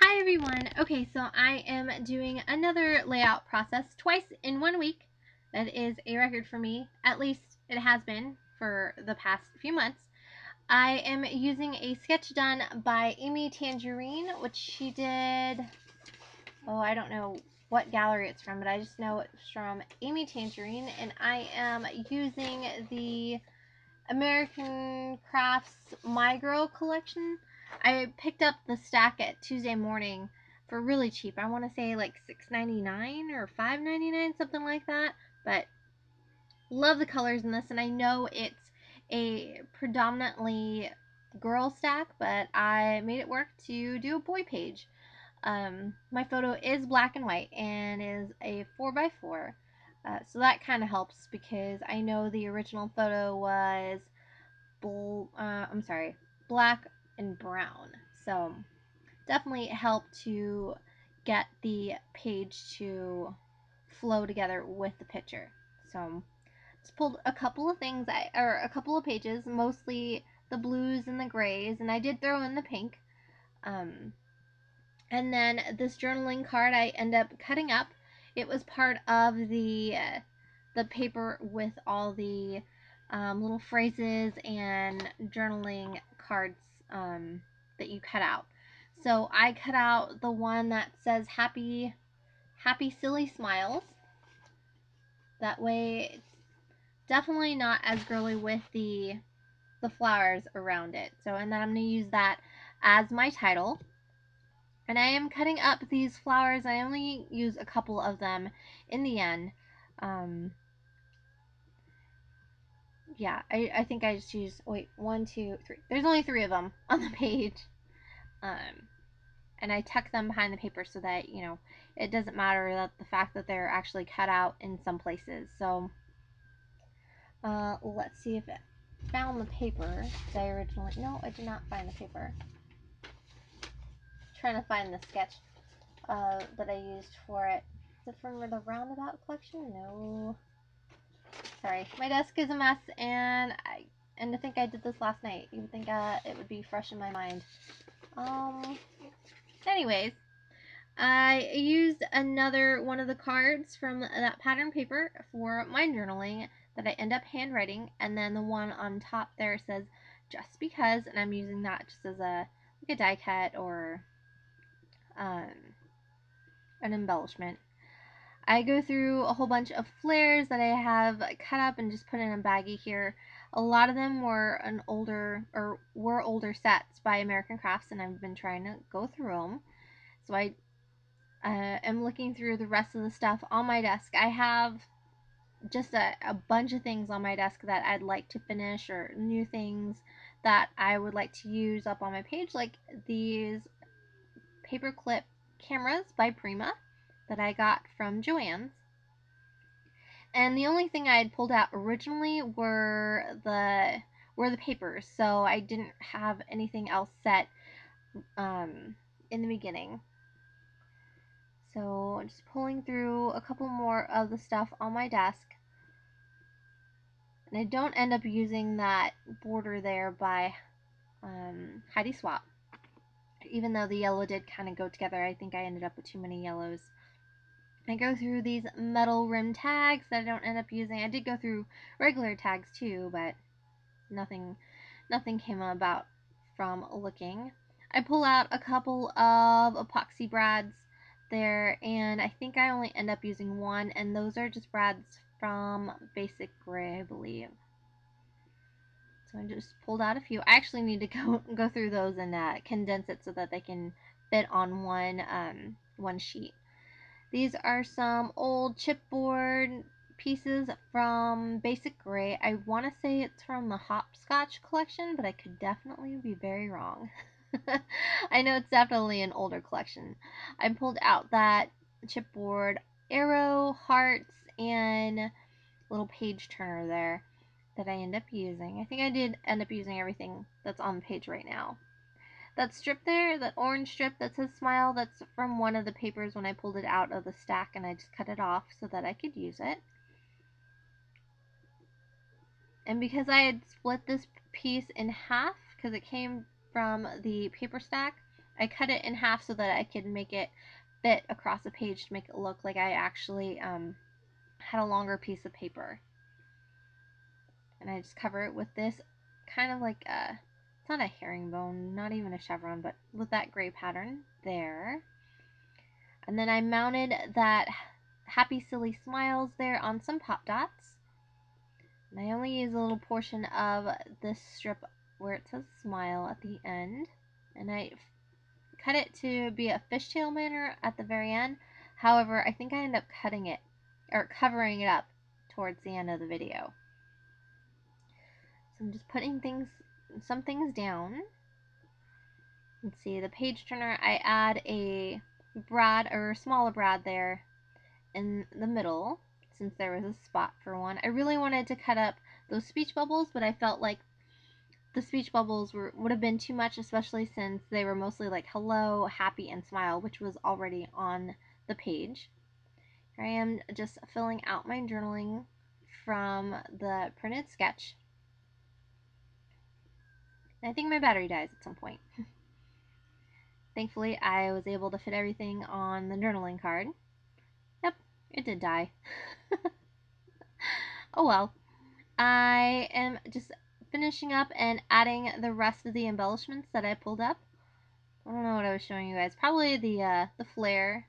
Hi everyone! Okay, so I am doing another layout process twice in 1 week. That is a record for me. At least it has been for the past few months. I am using a sketch done by Amy Tangerine, which she did, I don't know what gallery it's from, but I just know it's from Amy Tangerine, and I am using the American Crafts My Girl collection. I picked up the stack at Tuesday morning for really cheap. I want to say like $6.99 or $5.99, something like that. But love the colors in this, and I know it's a predominantly girl stack, but I made it work to do a boy page. My photo is black and white and is a 4x4. So that kind of helps because I know the original photo was black and brown. So definitely helped to get the page to flow together with the picture. So just pulled a couple of things, a couple of pages, mostly the blues and the grays, and I did throw in the pink. And then this journaling card I end up cutting up. It was part of the paper with all the little phrases and journaling cards that you cut out. So I cut out the one that says happy silly smiles. That way it's definitely not as girly with the flowers around it. So, and then I'm going to use that as my title. And I am cutting up these flowers. I only use a couple of them in the end. Yeah, I think I just used, 1, 2, 3. There's only 3 of them on the page. And I tuck them behind the paper so that, it doesn't matter that the fact that they're actually cut out in some places. So, let's see if I found the paper. No, I did not find the paper. Trying to find the sketch that I used for it. Is it from the Roundabout collection? No. Sorry, my desk is a mess, and I think I did this last night. You would think it would be fresh in my mind. Anyways, I used another one of the cards from that pattern paper for my journaling that I end up handwriting, and then the one on top there says just because, and I'm using that just as a die cut or an embellishment. I go through a whole bunch of flares that I have cut up and just put in a baggie here. A lot of them were older sets by American Crafts, and I've been trying to go through them. So I am looking through the rest of the stuff on my desk. I have just a bunch of things on my desk that I'd like to finish, or new things that I would like to use up on my page, like these paperclip cameras by Prima that I got from Joann's. And the only thing I had pulled out originally were the papers, so I didn't have anything else set in the beginning. So just pulling through a couple more of the stuff on my desk. And I don't end up using that border there by Heidi Swap. Even though the yellow did kind of go together, I think I ended up with too many yellows. I go through these metal rim tags that I don't end up using. I did go through regular tags too, but nothing came about from looking. I pull out a couple of epoxy brads there, and I think I only end up using one, and those are just brads from Basic Gray, I believe. So I just pulled out a few. I actually need to go through those and condense it so that they can fit on one sheet. These are some old chipboard pieces from Basic Gray. I want to say it's from the Hopscotch collection, but I could definitely be very wrong. I know it's definitely an older collection. I pulled out that chipboard arrow, hearts, and little page turner there that I end up using. I think I did end up using everything that's on the page right now. That strip there, that orange strip that says smile, that's from one of the papers when I pulled it out of the stack, and I just cut it off so that I could use it. And because I had split this piece in half, because it came from the paper stack, I cut it in half so that I could make it fit across the page to make it look like I actually had a longer piece of paper. And I just cover it with this kind of like a, it's not a herringbone, not even a chevron, but with that gray pattern there. And then I mounted that Happy Silly Smiles there on some pop dots. And I only use a little portion of this strip where it says smile at the end. And I cut it to be a fishtail manner at the very end. However, I think I end up cutting it or covering it up towards the end of the video. So I'm just putting some things down. Let's see, the page turner, I add a brad or smaller brad there in the middle since there was a spot for one. I really wanted to cut up those speech bubbles, but I felt like the speech bubbles would have been too much, especially since they were mostly like hello, happy, and smile, which was already on the page. Here I am just filling out my journaling from the printed sketch. And I think my battery dies at some point. Thankfully, I was able to fit everything on the journaling card. Yep, it did die. Oh well. I am just finishing up and adding the rest of the embellishments that I pulled up. I don't know what I was showing you guys. Probably the flare.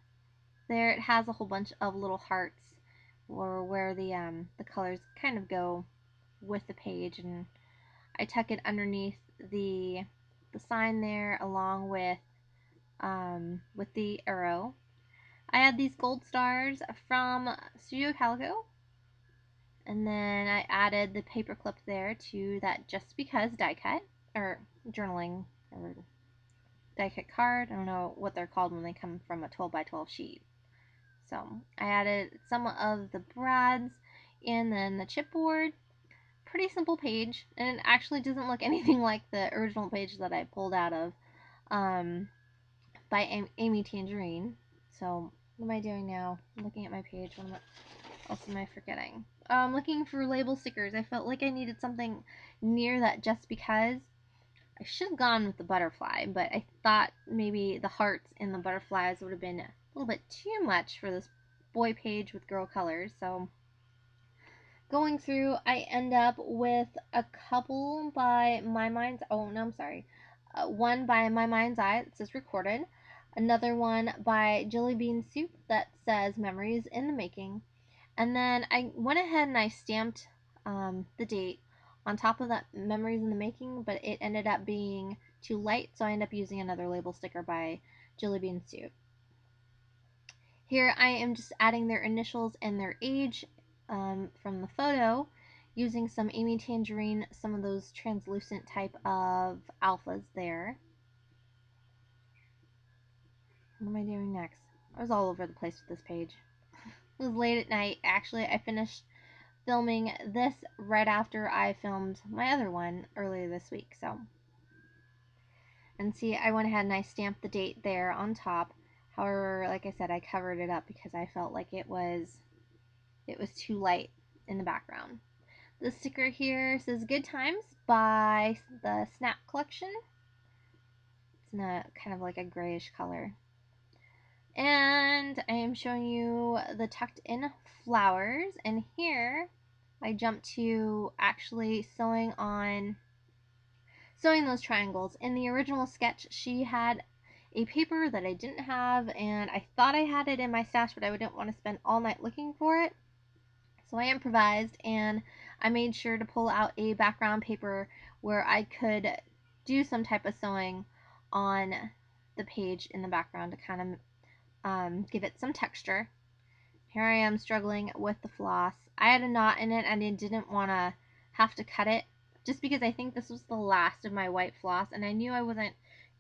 There it has a whole bunch of little hearts or where the colors kind of go with the page, and I tuck it underneath the sign there along with the arrow. I add these gold stars from Studio Calico, and then I added the paper clip there to that Just Because die cut or journaling or die cut card. I don't know what they're called when they come from a 12 by 12 sheet. So I added some of the brads and then the chipboard. Pretty simple page, and it actually doesn't look anything like the original page that I pulled out of by Amy Tangerine. So what am I doing now? I'm looking at my page. What else am I forgetting? I'm looking for label stickers. I felt like I needed something near that Just Because. I should have gone with the butterfly, but I thought maybe the hearts and the butterflies would have been a little bit too much for this boy page with girl colors. So going through, I end up with a couple by My Mind's, oh no, I'm sorry. One by My Mind's Eye that says recorded. Another one by Jelly Bean Soup that says memories in the making. And then I went ahead and I stamped the date on top of that memories in the making, but it ended up being too light, so I ended up using another label sticker by Jelly Bean Soup. Here I am just adding their initials and their age from the photo using some Amy Tangerine, some of those translucent type of alphas there. What am I doing next? I was all over the place with this page. It was late at night. Actually, I finished filming this right after I filmed my other one earlier this week. So, and see, I went ahead and I stamped the date there on top. However, like I said, I covered it up because I felt like it was too light in the background. The sticker here says Good Times by the Snap Collection. It's in a kind of like a grayish color. And I am showing you the tucked in flowers, and here I jump to actually sewing those triangles. In the original sketch, she had a paper that I didn't have, and I thought I had it in my stash, but I didn't want to spend all night looking for it. So I improvised, and I made sure to pull out a background paper where I could do some type of sewing on the page in the background to kind of give it some texture. Here I am struggling with the floss. I had a knot in it and I didn't want to have to cut it just because I think this was the last of my white floss, and I knew I wasn't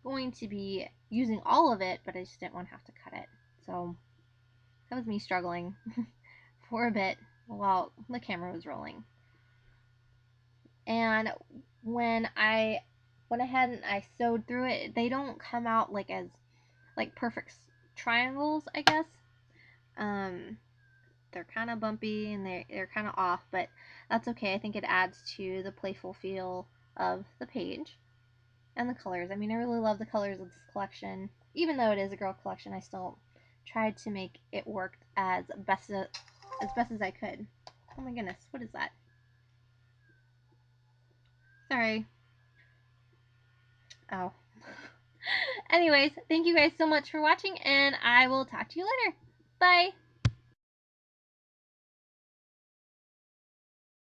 going to be using all of it, but I just didn't want to have to cut it. So that was me struggling for a bit while the camera was rolling. And when I went ahead and I sewed through it, they don't come out like as like perfect triangles, I guess. They're kind of bumpy and they're kind of off, but that's okay. I think it adds to the playful feel of the page. and the colors. I mean, I really love the colors of this collection. Even though it is a girl collection, I still tried to make it work as best as I could. Oh my goodness, what is that? Sorry. Oh. Anyways, thank you guys so much for watching, and I will talk to you later. Bye!